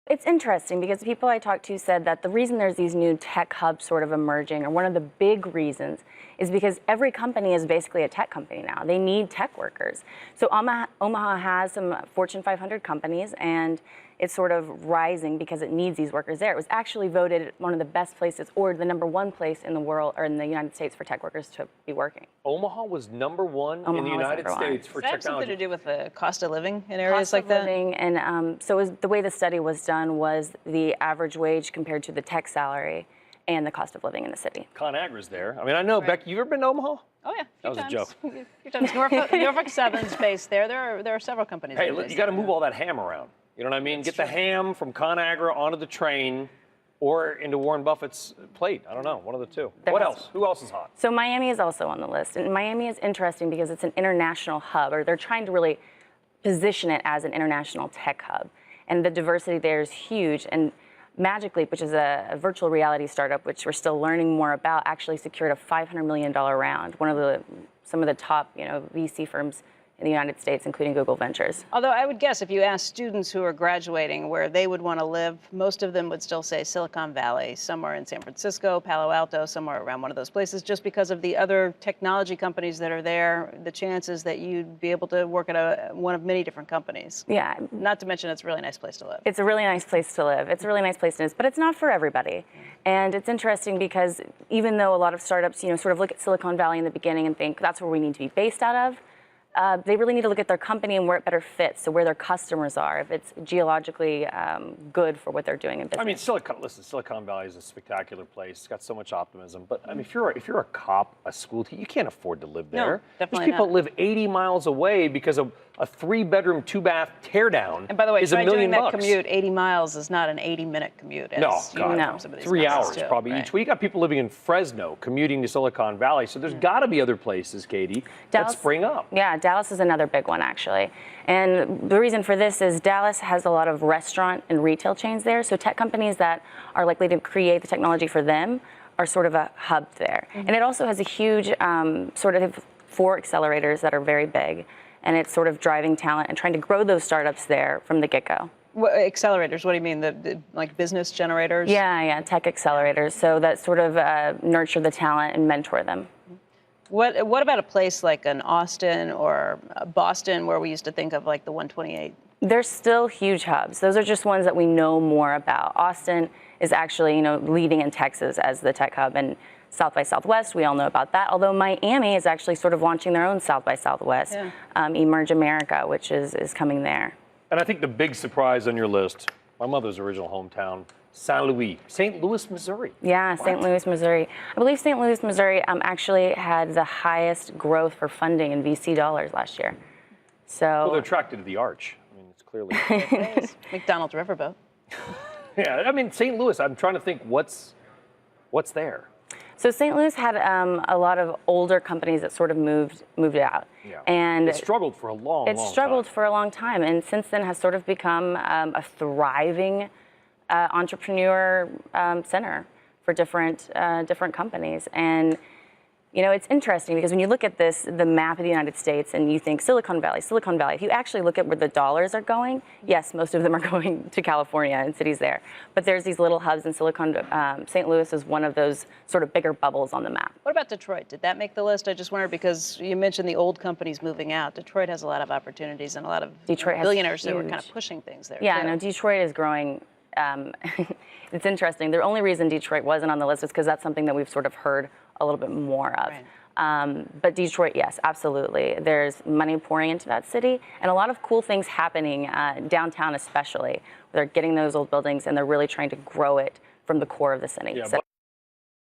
It's interesting because the people I talked to said that the reason there's these new tech hubs sort of emerging, or one of the big reasons, is because every company is basically a tech company now. They need tech workers. So Omaha has some Fortune 500 companies, and it's sort of rising because it needs these workers there. It was actually voted one of the best places, or the #1 place in the world, or in the United States, for tech workers to be working. Omaha was #1 in the United States for technology. Does that have something to do with the cost of living in areas like that? Cost of living, and so the way the study was done was the average wage compared to the tech salary and the cost of living in the city. ConAgra's there. I mean, I know, right. Becky, you ever been to Omaha? Oh, yeah. That was a joke. Few times. Norfolk Southern's based there. There are several companies. Hey, you got to move all that ham around. You know what I mean? Get the ham from ConAgra onto the train or into Warren Buffett's plate. I don't know, one of the two. What else? Who else is hot? So Miami is also on the list. And Miami is interesting because it's an international hub, or they're trying to really position it as an international tech hub. And the diversity there is huge. And Magic Leap, which is a virtual reality startup, which we're still learning more about, actually secured a $500 million round. Some of the top, VC firms in the United States, including Google Ventures. Although I would guess if you ask students who are graduating where they would want to live, most of them would still say Silicon Valley, somewhere in San Francisco, Palo Alto, somewhere around one of those places, just because of the other technology companies that are there, the chances that you'd be able to work at one of many different companies. Yeah. Not to mention it's a really nice place to live. It's a really nice place to live. It's a really nice place to live, but it's not for everybody. And it's interesting because even though a lot of startups, sort of look at Silicon Valley in the beginning and think that's where we need to be based out of, they really need to look at their company and where it better fits, so where their customers are, if it's geologically good for what they're doing in business. I mean, Silicon Valley is a spectacular place. It's got so much optimism. But I mean, if you're a cop, a school teacher, you can't afford to live there. No, definitely These people not. live 80 miles away because of a 3-bedroom, 2-bath teardown. And by the way, is $1 million. Doing that commute 80 miles is not an 80-minute commute. No, God, no. 3 hours too. probably Right. each way. You got people living in Fresno commuting to Silicon Valley, so there's got to be other places, Cadie, that spring up. Yeah, Dallas is another big one, actually. And the reason for this is Dallas has a lot of restaurant and retail chains there, so tech companies that are likely to create the technology for them are sort of a hub there. And it also has a huge sort of 4 accelerators that are very big, and it's sort of driving talent and trying to grow those startups there from the get-go. Accelerators, what do you mean? Like business generators? Yeah, tech accelerators. So that sort of nurture the talent and mentor them. What about a place like an Austin or Boston, where we used to think of like the 128? They're still huge hubs. Those are just ones that we know more about. Austin is actually, leading in Texas as the tech hub, and South by Southwest, we all know about that. Although Miami is actually sort of launching their own South by Southwest, Emerge America, which is coming there. And I think the big surprise on your list, my mother's original hometown, St. Louis, Missouri. Yeah, St. Louis, Missouri. I believe St. Louis, Missouri actually had the highest growth for funding in VC dollars last year. So Well, they're attracted to the arch. I mean, it's clearly. McDonald's Riverboat. Yeah, I mean, St. Louis, I'm trying to think what's there. So St. Louis had a lot of older companies that sort of moved out. Yeah. And it struggled for a long time. It struggled for a long time, and since then has sort of become a thriving entrepreneur center for different companies. And it's interesting because when you look at the map of the United States and you think Silicon Valley, if you actually look at where the dollars are going, yes, most of them are going to California and cities there. But there's these little hubs in St. Louis is one of those sort of bigger bubbles on the map. What about Detroit? Did that make the list? I just wonder, because you mentioned the old companies moving out. Detroit has a lot of opportunities and a lot of billionaires that were kind of pushing things there. Yeah, too. no, Detroit is growing. It's interesting. The only reason Detroit wasn't on the list is because that's something that we've sort of heard a little bit more of. Right. But Detroit, yes, absolutely. There's money pouring into that city and a lot of cool things happening downtown especially. They're getting those old buildings and they're really trying to grow it from the core of the city. Yeah, So